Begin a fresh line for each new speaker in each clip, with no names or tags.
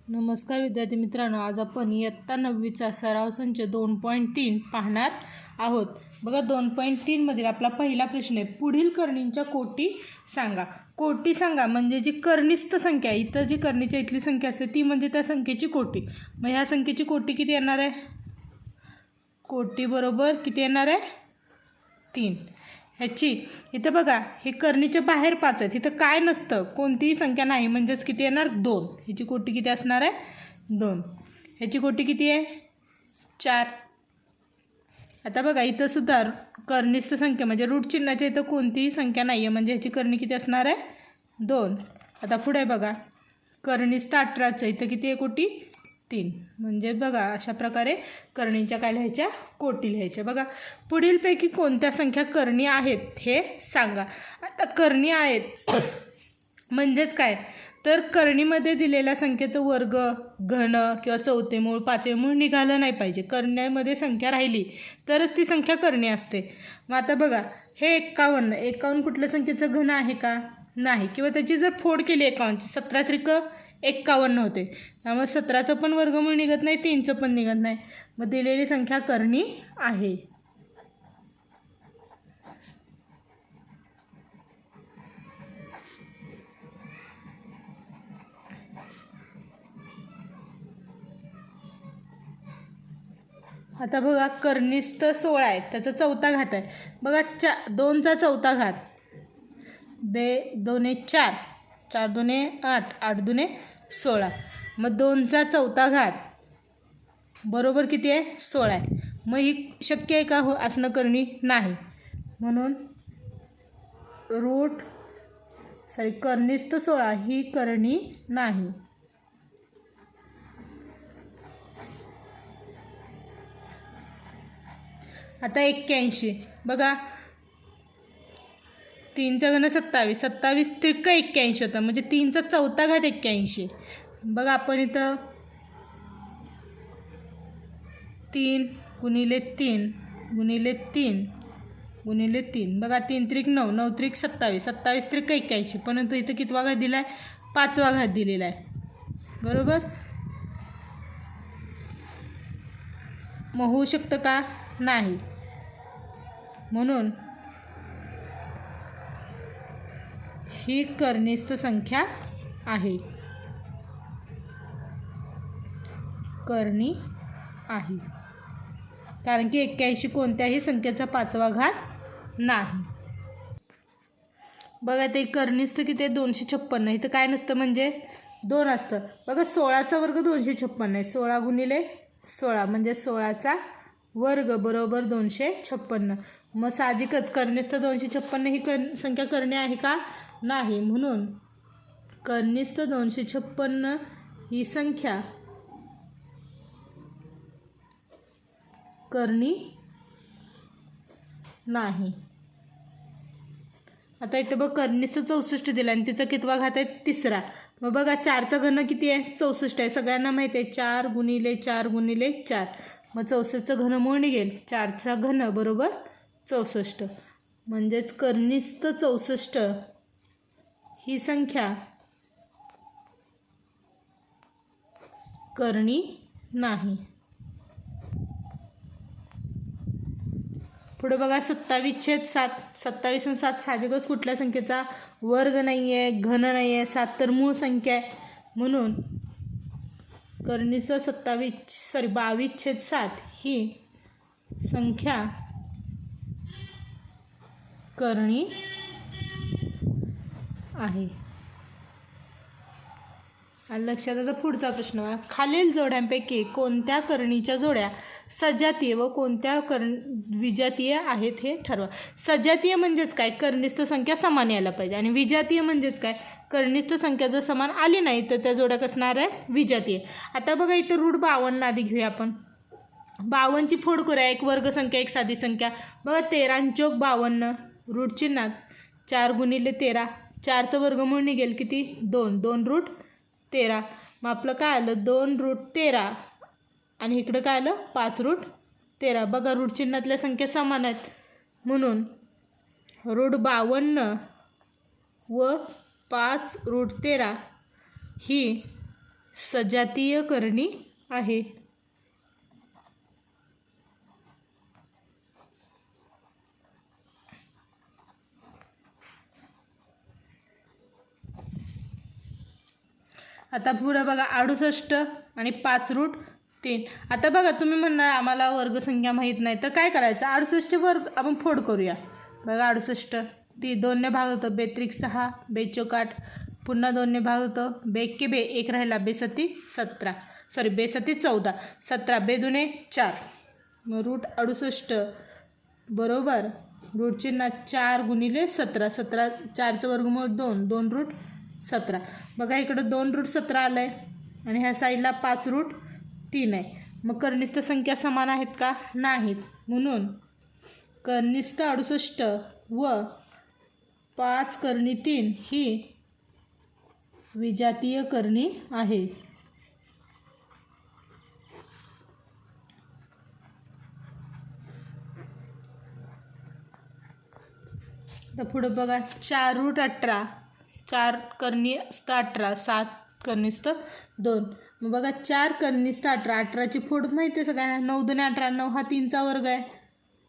नमस्कार विद्यार्थी मित्रांनो, आज आपण इयत्ता 9वीचा सराव संच 2.3 पाहणार आहोत. बघा 2.3 मधील आपला पहिला प्रश्न आहे, पुढील करणींच्या कोटी सांगा. कोटी सांगा म्हणजे जी कर्णिस्थ संख्या, इथं जी करणीच्या इथली संख्या असते ती म्हणजे त्या संख्येची कोटी. मग ह्या संख्येची कोटी किती येणार आहे? कोटी बरोबर किती येणार आहे? 3. ह्याची इथं बघा, हे करणीच्या बाहेर 5 आहेत, इथं काय नसतं, कोणतीही संख्या नाही, म्हणजेच किती येणार? 2. ह्याची कोटी किती असणार आहे? 2. ह्याची कोटी किती आहे? 4. आता बघा इथं सुद्धा कर्णिस्थ संख्या म्हणजे रूट चिन्हाच्या इथं कोणतीही संख्या नाही आहे, म्हणजे ह्याची करणी किती असणार आहे? 2. आता पुढे बघा, कर्णिस्थ 18चं इथं किती आहे कोटी? 3. म्हणजे बघा अशा प्रकारे करणींच्या काय लिहायच्या? कोटी लिहायच्या. बघा पुढीलपैकी कोणत्या संख्या करणी आहेत हे सांगा. आता करणी आहेत म्हणजेच काय, तर करणीमध्ये दिलेल्या संख्येचं वर्ग, घन किंवा चौथे मूळ, पाचवे मूळ निघालं नाही पाहिजे. करण्यामध्ये संख्या राहिली तरच ती संख्या करणी असते. मग आता बघा हे 51 कुठल्या संख्येचं घन आहे का? नाही. किंवा त्याची जर फोड केली 51ची, 17 त्रिक 51 होते, त्यामुळे 17चं पण वर्गमूळ निघत नाही, 3चं पण निघत नाही. मग दिलेली संख्या करणी आहे. आता बघा कर्णिस्थ 16 आहे, त्याचा चौथा घात आहे. बघा 2चा चौथा घात, 2 4, 4 2 8, 8 2 16. मग 2चा चौथा घात बरोबर किती आहे? 16 आहे. मग ही शक्य आहे का हो असणं करणी? नाही. म्हणून कर्णिस्थ 16 ही करणी नाही. आता 81 बघा, 3चा घन 27, 27 त्रिक 81 होतं, म्हणजे 3चा चौथा घात 81. बघा आपण इथं 3 गुणिले 3 गुणिले 3 गुणिले 3, बघा 3 त्रिक 9, 9 त्रिक 27, 27 त्रिक 81, परंतु इथं कितवा घात दिला आहे? 5वा घात दिलेला आहे. बरोबर. मग होऊ शकतं का? नाही. म्हणून ही कर्णिस्थ संख्या आहे, करणी आहे, कारण की 81 कोणत्याही संख्येचा 5वा घात नाही. बघा ते कर्णिस्थ किती आहे? 256. इथं काय नसतं म्हणजे 2 असतं. बघा 16चा वर्ग 256 आहे, 16 गुणिले 16 म्हणजे 16चा वर्ग बरोबर 256. मग साहजिकच कर्णिस्थ 256 ही संख्या करणी आहे का? नाही. म्हणून कर्णिस्थ 256 ही संख्या करणी नाही. आता इथे बघ कर्णिस्थ 64 दिला आणि तिचा कितवा घात आहे? 3रा. मग बघा 4चा घन किती आहे? 64 आहे, सगळ्यांना माहिती आहे. 4 गुणिले 4 गुणिले 4, मग 64चं घनमूळ निघेल. 4चा घन बरोबर 64, म्हणजेच कर्णिस्थ 64 ही संख्या करणी नाही. पुढे बघा 27/7, 27 आणि 7 साहजिकच कुठल्या संख्येचा वर्ग नाही आहे, घन नाही आहे, 7 तर मूळ संख्या आहे. म्हणून कर्णिस्थ 22/7 ही संख्या करणी आहे. लक्षात. आता पुढचा प्रश्न बघा, खालील जोड्यांपैकी कोणत्या करणीच्या जोड्या सजातीय व कोणत्या विजातीय आहेत हे ठरवा. सजातीय म्हणजेच काय? कर्णिस्थ संख्या समान यायला पाहिजे. आणि विजातीय म्हणजेच काय? कर्णिस्थ संख्या जर समान आली नाही तर त्या जोड्या कसणार आहे? विजातीय. आता बघा इथं रूट 52 आधी घेऊया आपण. 52ची फोड करूया, एक वर्ग संख्या एक साधी संख्या. बघा 13 चौक 52, रूट चिन्हात 4 गुणिले 13, 4चं वर्गमूळ निघेल किती? 2, 2 रूट 13. मग आपलं काय आलं? 2 रूट 13 आणि इकडं काय आलं? 5 रूट 13. बघा रूट चिन्हातल्या संख्या समान आहेत, म्हणून रूट 52 व 5 रूट 13 ही सजातीय करणी आहे. आता पुढे बघा 68 आणि 5√3. आता बघा तुम्ही म्हणणार आम्हाला वर्गसंख्या माहीत नाही, तर काय करायचं, 68चे वर्ग आपण फोड करूया. बघा 68 ती 2ने भाग होतं, 2×6 2×4 पुन्हा 2ने भाग होतं, 2×2 1 राहिला, 2×7 17 2×7 14 17 2×2 4. मग √68 बरोबर रूट चिन्ह 4 × 17 17 4चं वर्गमूळ 2 2√17. बघा इकडं 2√17 आलं आहे आणि ह्या साईडला 5√3 आहे. मग कर्निस्थ संख्या समान आहेत का, नाहीत. म्हणून कर्निस्थ 68 व 5√3 ही विजातीय करणी आहे. तर पुढे बघा 4√18 4 कर्निस्थ 18 7 कर्निस्थ 2. मग बघा 4 कर्निस्थ 18 18ची फोड माहिती आहे सगळ्यांना, 9 2 18 9 हा 3चा वर्ग आहे,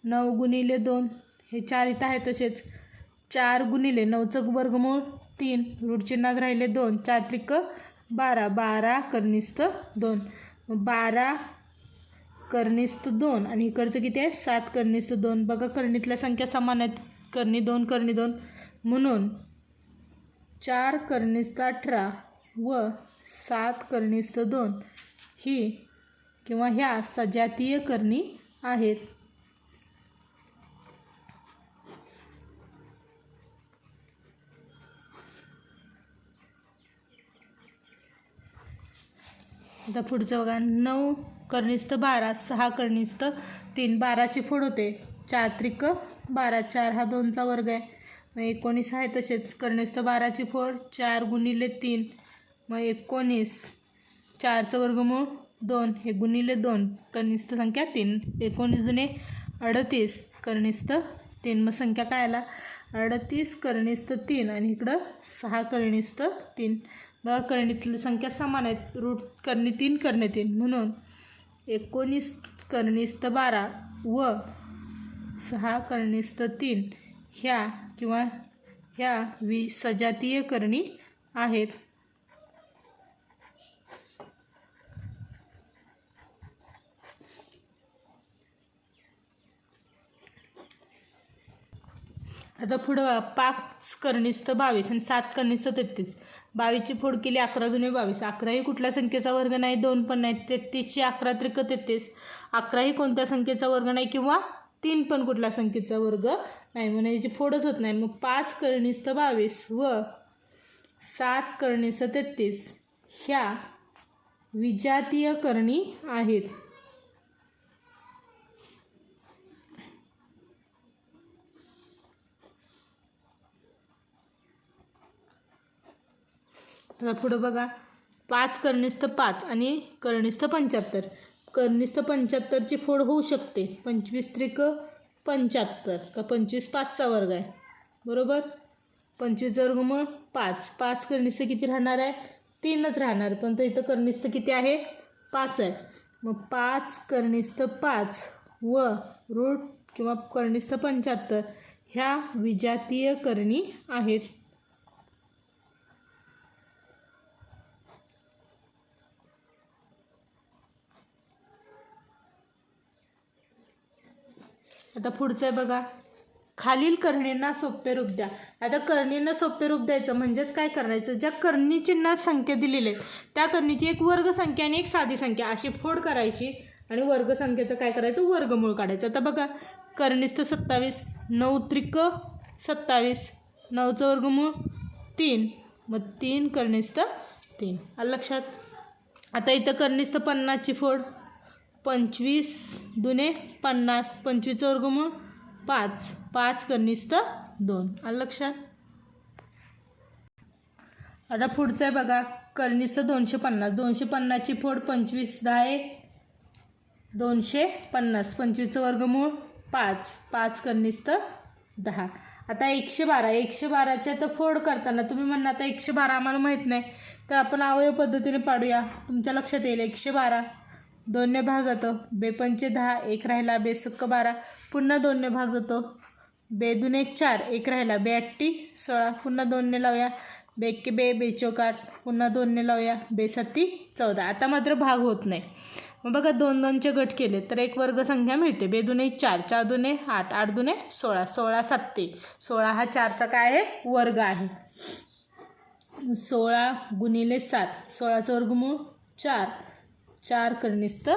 9 × 2 हे 4 इथं आहे तसेच, 4 × 9चं वर्गमूळ 3 रूट चिन्हात राहिले 2 4 त्रिक 12 12 कर्निस्थ 2. 12 कर्निस्थ 2 आणि इकडचं किती आहे 7 कर्निस्थ 2. बघा कर्णीतल्या संख्या समान आहेत, कर्णी 2 कर्णी 2. म्हणून 4 कर्निस्थ 18 व 7 कर्निस्थ 2 ही किंवा ह्या सजातीय करणी आहेत. आता पुढचं बघा 9 कर्निस्थ 12 6 कर्निस्थ 3 12ची फोड होते, 4 त्रिक 12 4 हा 2चा वर्ग आहे, मग 19 आहे तसेच. कर्निस्थ 12ची फोड 4 × 3 मग 19 4चं वर्गमूळ 2 हे × 2 कर्निस्थ संख्या 3 19 दुणे 38 कर्निस्थ 3. मग संख्या काय आला 38 कर्निस्थ 3 आणि इकडं 6 कर्निस्थ 3. बघा कर्णीतली संख्या समान आहेत, रूट कर्णी 3 कर्णी 3. म्हणून 19 कर्निस्थ 12 व 6 कर्निस्थ 3 ह्या किंवा ह्या सजातीय करणी आहेत. आता पुढं 5 कर्निस्थ 22 आणि 7 कर्निस्थ 33. 22ची फोड केली 11 दुणे 22. 11 ही कुठल्या संख्येचा वर्ग नाही, 2 पण नाही. 33ची 11 त्रिक 33. 11 ही कोणत्या संख्येचा वर्ग नाही किंवा 3 पण कुठल्या संख्येचा वर्ग नाही, म्हणून याची फोडच होत नाही. मग 5 कर्निस्थ 22 व 7 कर्निस्थ 33 ह्या विजातीय करणी आहेत. आता पुढं बघा 5 कर्निस्थ 5 आणि कर्निस्थ 75. कर्निस्थ 75ची फोड होऊ शकते, 25 त्रिक 75 का 25 5चा वर्ग आहे बरोबर. 25 वर्गमूळ 5 5 कर्निस्थ किती राहणार आहे 3च राहणार, पण तर इथं कर्निस्थ किती आहे 5 आहे. मग 5 कर्निस्थ 5 व रूट किंवा कर्निस्थ 75 ह्या विजातीय करणी आहेत. आता पुढचं आहे बघा खालील करणींना सोपे रूप द्या. आता करणींना सोपे रूप द्यायचं म्हणजेच काय करायचं, ज्या कर्णी चिन्हात संख्या दिलेली आहेत त्या करणीची एक वर्गसंख्या आणि एक साधी संख्या अशी फोड करायची आणि वर्गसंख्येचं काय करायचं वर्गमूळ काढायचं. आता बघा कर्निस्थ 27 9 त्रिक 27 9चं वर्गमूळ 3 मग 3 कर्निस्थ 3 आलं लक्षात. आता इथं कर्निस्थ 50ची फोड 25 दुणे 50 25चं वर्गमूळ 5 5 कर्निस्थ 2 आलं लक्षात. आता पुढचं आहे बघा कर्निस्थ 250 250ची फोड 25 10 250 25चं वर्गमूळ 5 5 कर्निस्थ 10. आता 112 112च्या तर फोड करताना तुम्ही म्हणणार आता 112 आम्हाला माहीत नाही, तर आपण अवयव पद्धतीने पाडूया. तुमच्या लक्षात येईल 112 2ने भाग जातो, बे पंचे 10 1 राहिला, बे सक्क 12 पुन्हा 2ने भाग जातो, बे दुने 4 1 राहिला, बे 8 16 पुन्हा 2ने लावूया, बे एक्के बे, बे चौक 8 पुन्हा 2ने लावूया, बे 7 14. आता मात्र भाग होत नाही. मग बघा 2 2चे गट केले तर एक वर्ग संख्या मिळते. बे दुने 4 4 दुने 8 8 दुने 16 16 7 16 हा 4चा काय आहे वर्ग आहे. 16 गुणिले 7 16चं वर्गमूळ 4 4 कर्निस्त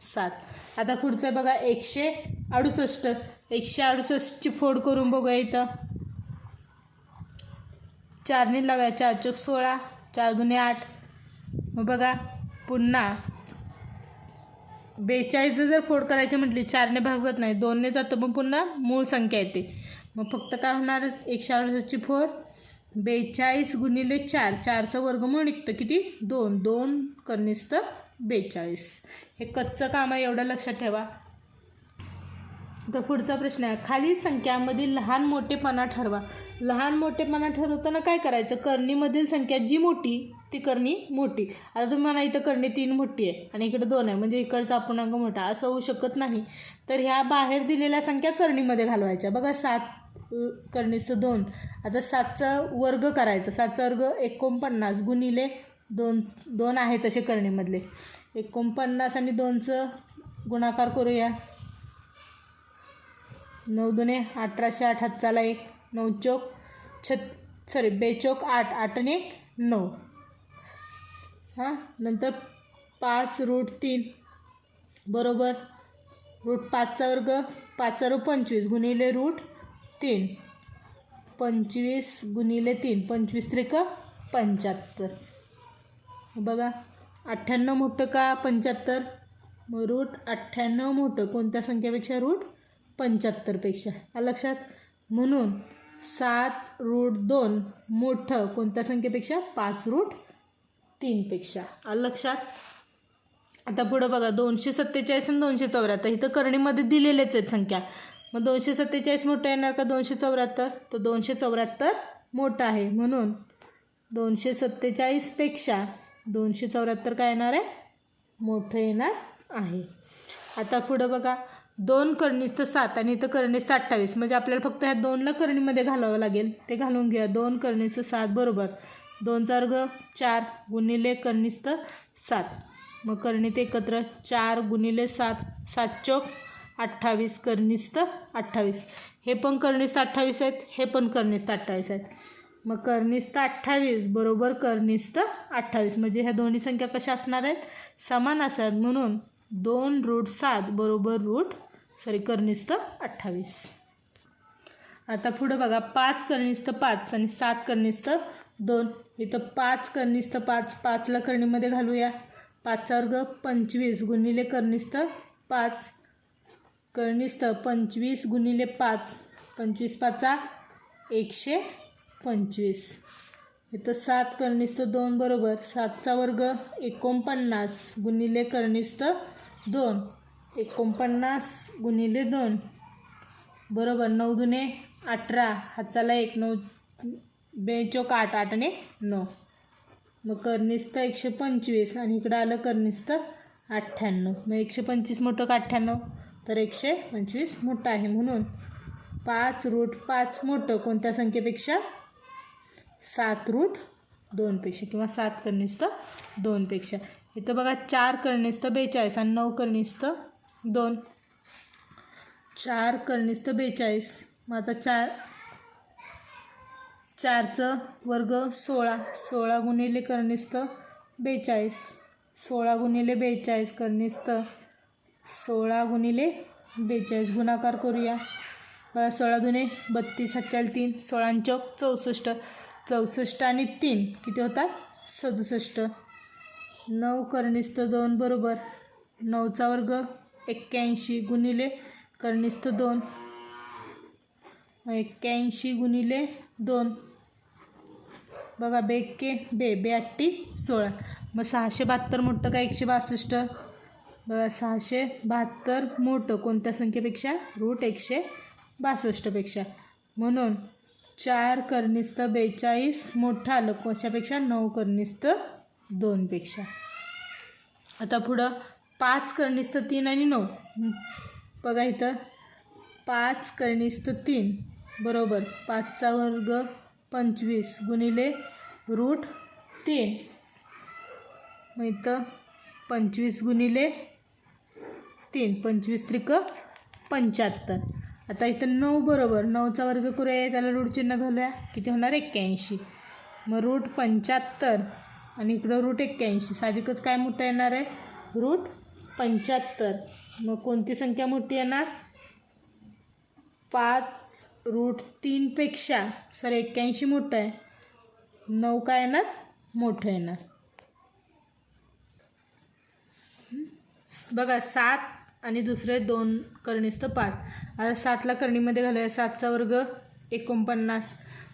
7. आता पुढचं बघा 168 168ची फोड करून बघूया. इथं 4ने लावूया, 4 चौक 16 4 दुने 8. मग बघा पुन्हा 42 जर फोड करायची म्हटली 4ने भाग जात नाही, 2ने जातो, मग पुन्हा मूळ संख्या येते. मग फक्त काय होणार 168ची फोड 42 गुणिले 4 4चं वर्गमूळ निघतं किती 2 2 कर्निस्त 42. हे कच्चं काम आहे, एवढं लक्षात ठेवा. तर पुढचा प्रश्न आहे, खालील संख्यामधील लहान मोठेपणा ठरवा. लहान मोठेपणा ठरवताना काय करायचं, करणीमधील संख्या जी मोठी ती करणी मोठी. आता तुम्ही म्हणा इथं करणी 3 मोठी आहे आणि इकडे 2 आहे म्हणजे इकडचा अपूर्णांक मोठा, असं होऊ शकत नाही. तर ह्या बाहेर दिलेल्या संख्या करणीमध्ये घालवायच्या. बघा 7 कर्निस्त 2. आता 7चा वर्ग करायचा, 7चा वर्ग 49 गुणिले 2 2 आहे तसे करणीमधले 49 आणि 2चं गुणाकार करूया. 9 दुने 18 8 हातचाला 1 9 चौक बेचौक 8 8 आणि 1 9. हां नंतर 5 रूट 3 बरोबर रूट 5चा वर्ग 5 रूट 25 गुणिले रूट 3 25 गुणिले 3 25 त्रिक 75. बघा 98 मोठं का 75, मग रूट 98 मोठं कोणत्या संख्येपेक्षा रूट 75पेक्षा. लक्षात. म्हणून 7 रूट 2 मोठं कोणत्या संख्येपेक्षा 5 रूट 3पेक्षा. लक्षात. आता पुढं बघा 247 आणि 274. इथं करणीमध्ये दिलेलेच आहेत संख्या, मग 247 मोठं येणार का 274, तर 274 मोठं आहे म्हणून 247पेक्षा 274 काय येणार आहे मोठं येणार आहे. आता पुढं बघा 2 कर्निस्त 7 आणि इथं कर्निस्त 28 म्हणजे आपल्याला फक्त ह्या 2ला करणीमध्ये घालावं लागेल, ते घालून घ्या. 2 कर्निस्त 7 बरोबर 2चा वर्ग 4 गुणिले कर्निस्त 7, मग करणीत एकत्र 4 गुणिले 7 7 चौक 28 कर्निस्त 28. हे पण कर्निस्त 28 आहेत, हे पण कर्निस्त 28 आहेत. मग कर्निस्त 28 बरोबर कर्निस्त 28 म्हणजे ह्या दोन्ही संख्या कशा असणार आहेत समान असतात. म्हणून 2 रूट 7 बरोबर कर्निस्त 28. आता पुढं बघा 5 कर्निस्त 5 आणि 7 कर्निस्त 2. इथं 5 कर्निस्त 5 5ला करणीमध्ये घालूया. 5चा वर्ग 25 गुणिले कर्निस्त 5 कर्निस्त 25 गुणिले 5 25 5 125. इथं 7 कर्निस्त 2 बरोबर 7चा वर्ग 49 गुणिले कर्निस्त 2 49 गुणिले 2 बरोबर 9 दुने 18 हातचाला 1 9 बेचौक 8 8 आणि 9. मग कर्निस्त 125 आणि इकडं आलं कर्निस्त 98. मग 125 मोठं का 98, तर 125 मोठं आहे. म्हणून 5 रूट 5 मोठं कोणत्या संख्येपेक्षा 7 रूट 2पेक्षा किंवा 7 कर्निस्त 2पेक्षा. इथं बघा 4 कर्निस्त 42 आणि 9 कर्निस्त 2. 4 कर्निस्त 42 मग आता 4चं वर्ग 16 16 गुणिले कर्निस्त 42 16 गुणिले 42 कर्निस्त 16 गुणिले 42 गुणाकार करूया. 16 दुने 32 हातचाल 3 16 चौक 64 64 आणि 3 किती होतात 67. 9 कर्निस्त 2 बरोबर 9चा वर्ग 81 गुणिले कर्निस्त 2 81 गुणिले 2 बघा बेक्के बे 8 16. मग 672 मोठं का 162, बघा 672 मोठं कोणत्या संख्येपेक्षा रूट 162पेक्षा. म्हणून 4 कर्निस्त 42 मोठं आलं कशापेक्षा 9 कर्निस्त 2पेक्षा. आता पुढं 5 कर्णिस्थ 3 आणि 9. बघा इथं 5 कर्णिस्थ 3 बरोबर 5चा वर्ग 25 गुणिले √3. मग इथं 25 गुणिले 3 25 त्रिक 75. आता इथं 9 बरोबर 9चा वर्ग करूया, त्याला ऋण चिन्ह घालूया, किती होणार 81. मग √75 आणि इकडं √81. साहजिकच काय मोठं येणार आहे √75. मग कोणती संख्या मोठी येणार 5√3 पेक्षा 81 मोठं आहे, 9 काय येणार मोठं येणार. बघा 7 आणि दुसरे 2 कर्णिस्थ 5. आता 7ला कर्णीमध्ये घालूया, 7चा वर्ग 49.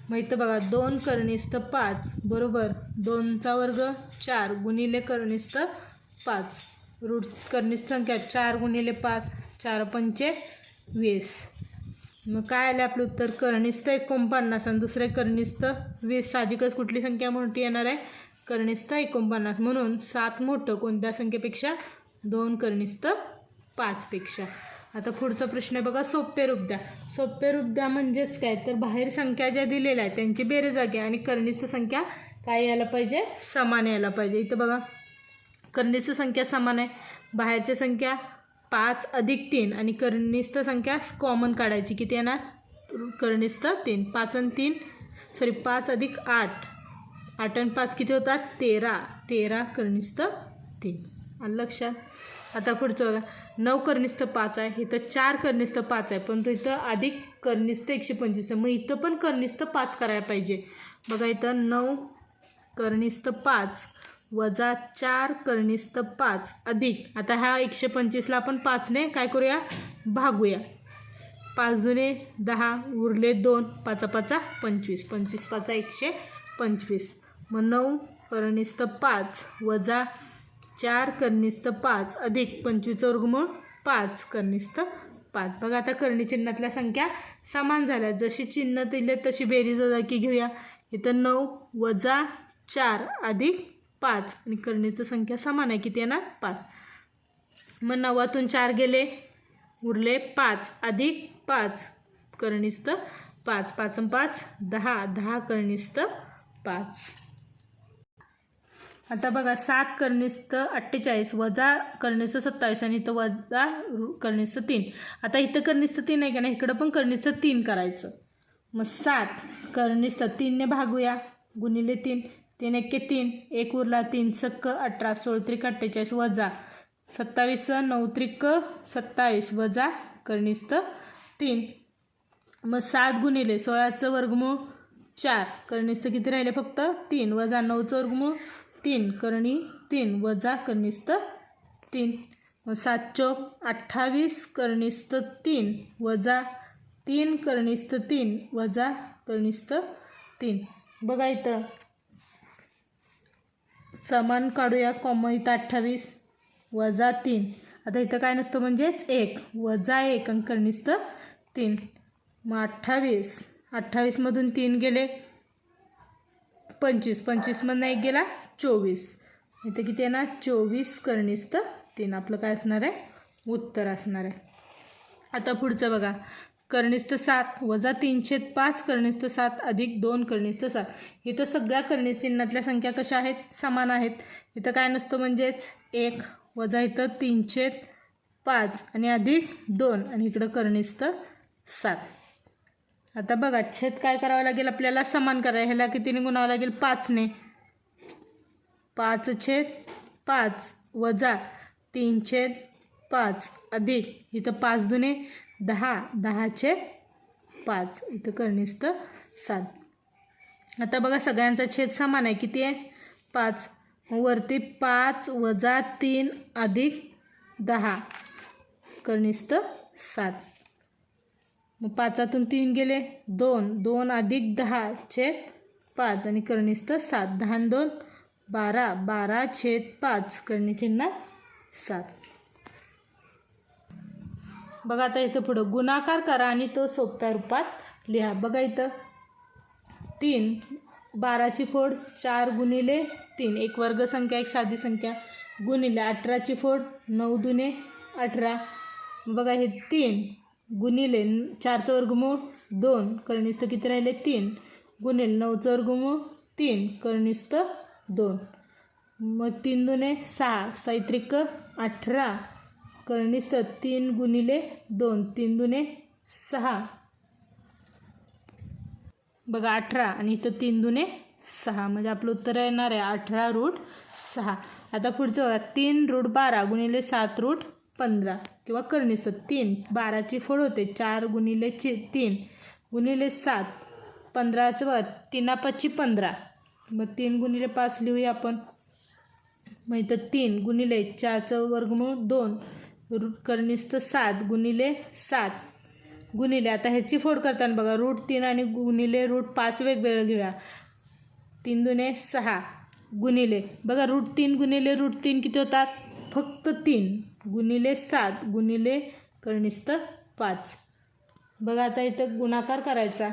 मग इथं बघा 2 कर्णिस्थ 5 बरोबर 2चा वर्ग 4 गुणिले कर्णिस्थ 5. कर्णिस्थ संख्या 4 गुणिले 5 4 पंचे 20. मग काय आलं आपलं उत्तर कर्णिस्थ 49 आणि दुसरे कर्णिस्थ 20. साहजिकच कुठली संख्या मोठी येणार आहे कर्णिस्थ 49. म्हणून 7 मोठं कोणत्या संख्येपेक्षा 2 कर्णिस्थ 5 पेक्षा. आता पुढचा प्रश्न आहे बघा सोपे रूप द्या. सोपे रूप द्या म्हणजेच काय तर बाहेर संख्या ज्या दिलेल्या आहेत त्यांची बेरीज घ्या आणि कर्णिस्थ संख्या काय यायला पाहिजे समान यायला पाहिजे. इथं बघा कर्णिस्थ संख्या समान आहे, बाहेरची संख्या 5 अधिक 3 आणि कर्णिस्थ संख्या कॉमन काढायची, किती येणार कर्णिस्थ 3. 5 अधिक 8 8 आणि 5 किती होतात 13 कर्णिस्थ 3. आलं लक्षात. आता पुढचं बघा 9 कर्णिस्थ 5 आहे, इथं 4 कर्णिस्थ 5 आहे, पण इथं अधिक कर्णिस्थ 125 आहे. मग इथं पण कर्णिस्थ 5 करायला पाहिजे. बघा इथं 9 कर्णिस्थ 5 वजा 4 कर्णिस्थ 5 अधिक, आता ह्या 125ला आपण 5ने काय करूया भागूया. 5 दुने 10 उरले 2 5 5 25 25 5 125. मग 9 कर्णिस्थ 5 वजा 4 कर्णिस्थ 5 अधिक 25चं वर्गमूळ 5 कर्णिस्थ 5. बघा आता कर्णी चिन्हातल्या संख्या समान झाल्या, जशी चिन्ह दिले तशी बेरीज वजाबाकी घेऊया. इथं 9 वजा 4 अधिक 5 आणि कर्णिस्थ संख्या समान आहे, किती येणार 5. मग 9तून 4 गेले उरले 5 अधिक 5 कर्णिस्थ 5 5 आणि 5 10 कर्णिस्थ 5. आता बघा 7 कर्णिस्थ 48 वजा कर्णिस्थ 27 आणि इथं वजा कर्णिस्थ 3. आता इथं कर्णिस्थ 3 आहे का नाही, इकडं पण कर्णिस्थ 3 करायचं. मग 7 कर्णिस्थ 3ने भागूया गुणिले 3 3 1 3 1 उरला 3 सक्क 18 16 त्रिक 48 वजा 27 9 त्रिक 27 वजा कर्णिस्थ 3. मग 7 गुणिले 16चं वर्गमूळ 4 कर्णिस्थ किती राहिले फक्त 3 वजा 9चं वर्गमूळ 3 कर्णी 3 वजा कर्णिस्थ 3. मग 7 चौक 28 कर्णिस्थ 3 वजा 3 कर्णिस्थ 3 वजा कर्णिस्थ 3. बघा इथं समान काढूया, कॉमन इथं 28 वजा 3. आता इथं काय नसतं म्हणजेच 1 वजा 1 आणि कर्णिस्थ 3. मग 28मधून 3 गेले 25 25मधून 1 गेला 24. इथं किती येणार 24 कर्णिस्थ 3. आपलं काय असणार आहे उत्तर असणार आहे. आता पुढचं बघा कर्णिस्थ 7 वजा 3/5 कर्णिस्थ 7 अधिक 2 कर्णिस्थ 7. इथं सगळ्या कर्णिस्थ चिन्हातल्या संख्या कशा आहेत समान आहेत. इथं काय नसतं म्हणजेच 1 वजा इथं 3/5 आणि अधिक 2 आणि इकडं कर्णिस्थ 7. आता बघा छेद काय करावं लागेल आपल्याला समान करायला, ह्याला कितीने गुणावं लागेल 5ने. 5/5 वजा 3/5 अधिक इथं 5 दुने 10 10/5 इथं कर्णिस्थ 7. आता बघा सगळ्यांचा छेद समान आहे, किती आहे 5. वरती 5 वजा 3 अधिक 10 कर्णिस्थ 7. मग 5तून 3 गेले 2 अधिक 10/5 आणि कर्णिस्थ 7. 10 आणि 2 12 12/5 कर्णी चिन्ह 7. बघा आता इथं पुढं गुणाकार करा आणि तो सोप्या रूपात लिहा. बघा इथं 3 12ची फोड 4 गुणिले 3, एक वर्गसंख्या एक साधी संख्या, गुणिले 18ची फोड 9 दुने 18. बघा हे 3 गुणिले 4चं वर्गमूळ 2, कनिष्ठ किती राहिले 3, गुणिले 9चं वर्गमूळ 3, कनिष्ठ 2. मग 3 दुने 6, साहित्रिक 18, कनिष्ठ 3 गुणिले 2, 3 दुने 6. बघा 18 आणि इथं 3 दुने 6, म्हणजे आपलं उत्तर येणार आहे 18√6. आता पुढचं बघा 3√12 गुणिले 7√15 किंवा कनिष्ठ 3, 12ची फोड होते 4 गुणिले 3 गुणिले 7, 15चं बघा 3×5 15, मग 3 गुणिले 5 लिहूया आपण. मग इथं 3 गुणिले 4चं वर्गमूळ 2, कनिष्ठ 7 गुणिले 7, गुणिले आता ह्याची फोड करताना बघा √3 आणि गुणिले √5 वेगवेगळं घेऊया. 3 दुने 6 गुणिले बघा √3 गुणिले √3 किती होतात, फक्त 3, गुणिले 7 गुणिले कनिष्ठ 5. बघा आता इथं गुणाकार करायचा.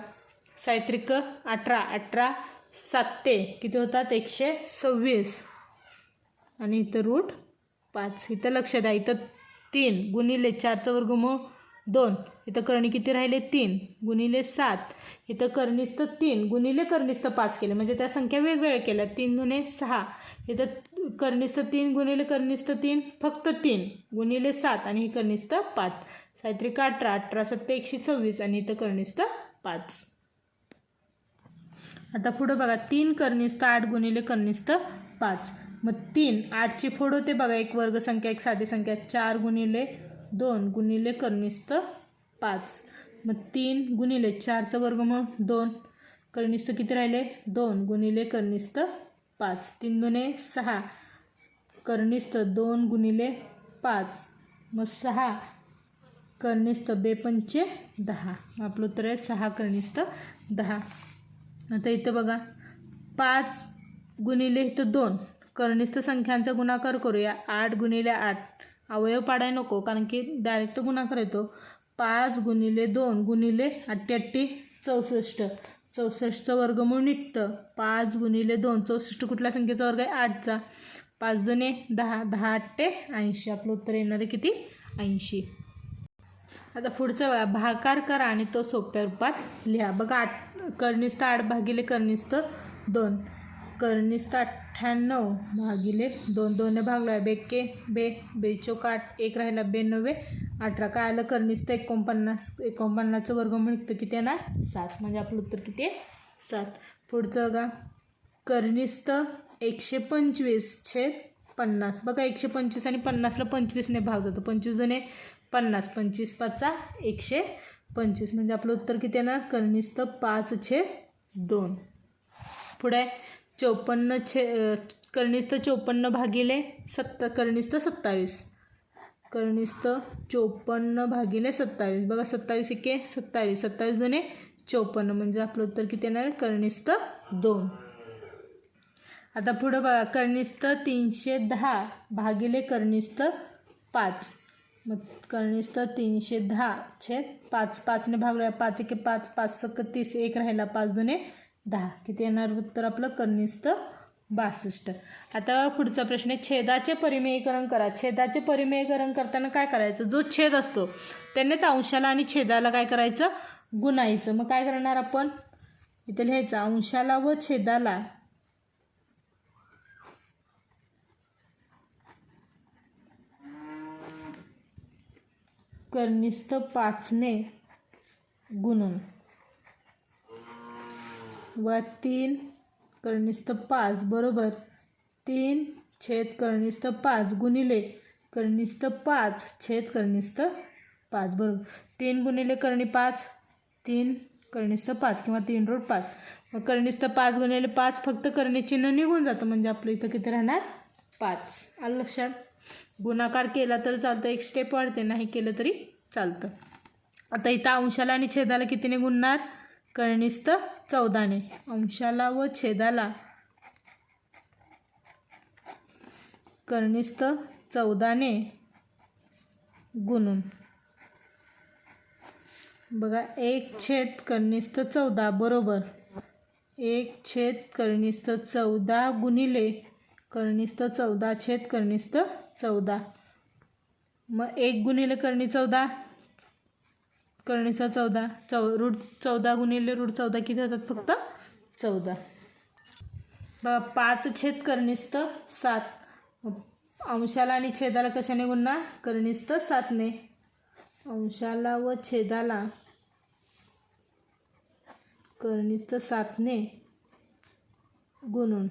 साहित्रिक 18, 18 7 किती होतात 126 आणि इथं √5. इथं लक्ष द्या, इथं 3 गुणिले 4चं वर्गमूळ 2, इथं करणी किती राहिले 3 गुणिले 7, इथं कनिष्ठ 3 गुणिले कनिष्ठ 5 केले, म्हणजे त्या संख्या वेगवेगळ्या केल्या. 3 दुने 6, इथं कनिष्ठ 3 गुणिले कनिष्ठ 3 फक्त 3 गुणिले 7 आणि ही कनिष्ठ 5. साहित्रिक 18, 18 7 126 आणि इथं कनिष्ठ 5. आता पुढं बघा 3 कनिष्ठ 8 गुणिले कनिष्ठ 5. मग 3 8ची फोड होते बघा एक वर्गसंख्या एक साधी संख्या, 4 गुणिले 2 गुणिले कनिष्ठ 5. मग 3 गुणिले 4चं वर्गमूळ 2, कनिष्ठ किती राहिले 2 गुणिले कनिष्ठ 5, 3 दुने 6, कनिष्ठ 2 गुणिले 5, मग 6 कनिष्ठ 2 पंचे 10, आपलं उत्तर आहे 6 कनिष्ठ 10. आता इथं बघा 5 गुणिले इथं 2, कनिष्ठ संख्यांचा गुणाकार करूया. 8 गुणिले 8, अवयव पाडाय नको कारण की डायरेक्ट गुणाकार येतो. 5 गुणिले 2 गुणिले 8 8 64, 64चं वर्गमूळ निघतं. 5 गुणिले 2, 64 कुठल्या संख्येचा वर्ग आहे 8चा, 5 दुने 10, 10 8 80, आपलं उत्तर येणार आहे किती 80. आता पुढचं बघा भागाकार करा आणि तो सोप्या रूपात लिहा. बघा कनिष्ठ 8 भागिले कनिष्ठ 2, कनिष्ठ 98 भागिले 2, 2ने भागला बेके बे, बेचोक 8, 1 राहिला 92 18, काय आलं कनिष्ठ 49, 49चं वर्गमूळ निघतं किती येणार 7, म्हणजे आपलं उत्तर किती आहे 7. पुढचं बघा कनिष्ठ 125/50, बघा 125 आणि 50ला 25ने भाग जातो, 25 दुने 50, 25 5 125, म्हणजे आपलं उत्तर किती येणार कनिष्ठ 5/2. पुढे 54 कनिष्ठ 54 भागिले कनिष्ठ 27, कनिष्ठ 54 भागिले 27, बघा 27 1 27, 27 दुने 54, म्हणजे आपलं उत्तर किती येणार कनिष्ठ 2. आता पुढं बघा कनिष्ठ 310 भागिले कनिष्ठ 5, मग कनिष्ठ 310/5, 5ने भागूया 5 1 5, 5 6 30, 1 राहिला 5 दुने 10, किती येणार उत्तर आपलं कनिष्ठ 62. आता पुढचा प्रश्न आहे छेदाचे परिमेयीकरण करा. छेदाचे परिमेयीकरण करताना काय करायचं, जो छेद असतो त्यानेच अंशाला आणि छेदाला काय करायचं गुणायचं. मग काय करणार आपण इथे लिहायचं अंशाला व छेदाला कनिष्ठ 5ने गुणून व 3 कनिष्ठ 5 बरोबर 3 छेद कनिष्ठ 5 गुणिले कनिष्ठ 5 छेद कनिष्ठ 5 बरोबर 3 गुणिले करणी 5, 3 कनिष्ठ 5 किंवा 3√5, मग कनिष्ठ 5 गुणिले 5 फक्त करणी चिन्ह निघून जातं, म्हणजे आपलं इथं किती राहणार 5. आलं लक्षात. गुणाकार केला तर चालतं, एक स्टेप वाढते, नाही केलं तरी चालतं. आता इथं अंशाला आणि छेदाला कितीने गुणणार कनिष्ठ 14ने, अंशाला व छेदाला कनिष्ठ 14ने गुणून बघा 1 छेद कनिष्ठ 14 बरोबर 1/14 गुणिले कर्णिस्थ 14/14. मग 1 गुणिले कर्णी 14, कर्णीचा 14, √14 गुणिले √14 किती होतात? फक्त 14. 5/7. अंशाला आणि छेदाला कशाने गुणणार? कर्णिस्थ 7ने. अंशाला व छेदाला कर्णिस्थ 7ने गुणून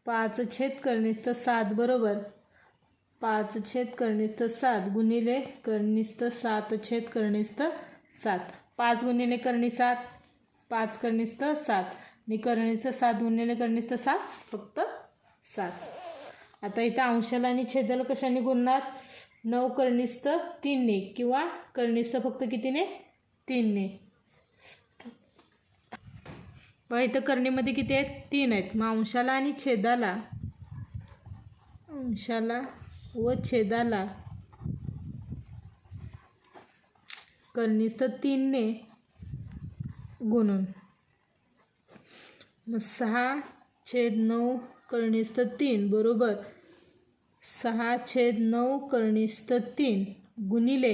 5/7 बरोबर 5/7 गुणिले कर्णिस्थ 7/7. 5 गुणिले कर्णी 7, 5 कर्णिस्थ 7 आणि कर्णिस्थ 7 गुणिले कर्णिस्थ 7 फक्त 7. आता इथं अंशाला आणि छेदाला कशाने गुणणार? 9 कर्णिस्थ 3ने किंवा कर्णिस्थ फक्त कितीने? 3ने. बघा इथं कर्णीमध्ये किती आहेत? 3 आहेत. मग अंशाला आणि छेदाला, अंशाला व छेदाला कर्णिस्थ 3ने गुणून मग 6/9 कर्णिस्थ 3 बरोबर 6/9 कर्णिस्थ 3 गुणिले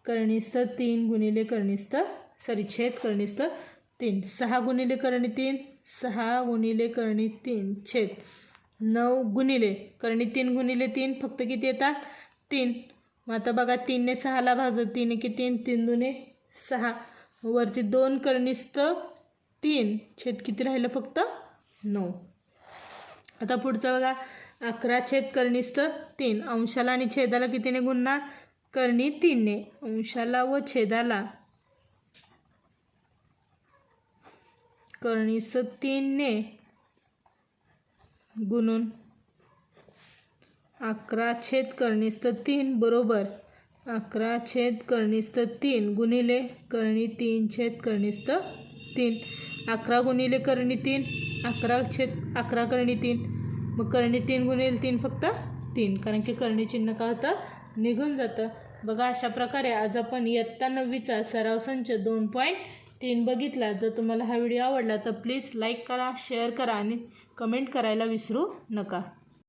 कर्णिस्थ 3 गुणिले कर्णिस्थ छेद कर्णिस्थ 3. 6 गुणिले कर्णी 3, 6 गुणिले कर्णी 3 छेद 9 गुणिले कर्णी 3 गुणिले 3 फक्त किती येतात? 3. मग आता बघा 3ने 6ला भाजलं, 3 किती? 3 दुने 6. वरती 2 कर्णिस्थ 3 छेद किती राहिलं? फक्त 9. आता पुढचं बघा 11 कर्णिस्थ 3. अंशाला आणि छेदाला कितीने गुणणार? कर्णी 3ने. अंशाला व छेदाला कर्णिस्थ 3ने गुणून 11 कर्णिस्थ 3 बरोबर 11 कर्णिस्थ 3 गुणिले कर्णी 3 कर्णिस्थ 3. 11 गुणिले कर्णी 3, 11 कर्णी 3. मग कर्णी 3 गुणिले 3 फक्त 3, कारण की कर्णी चिन्ह काय होतं? निघून जातं. बघा अशा प्रकारे आज आपण इयत्ता 9वीचा सराव संच 2.3 बघितला. जर तुम्हाला हा व्हिडिओ आवडला तर प्लीज लाईक करा, शेअर करा आणि कमेंट करायला विसरू नका.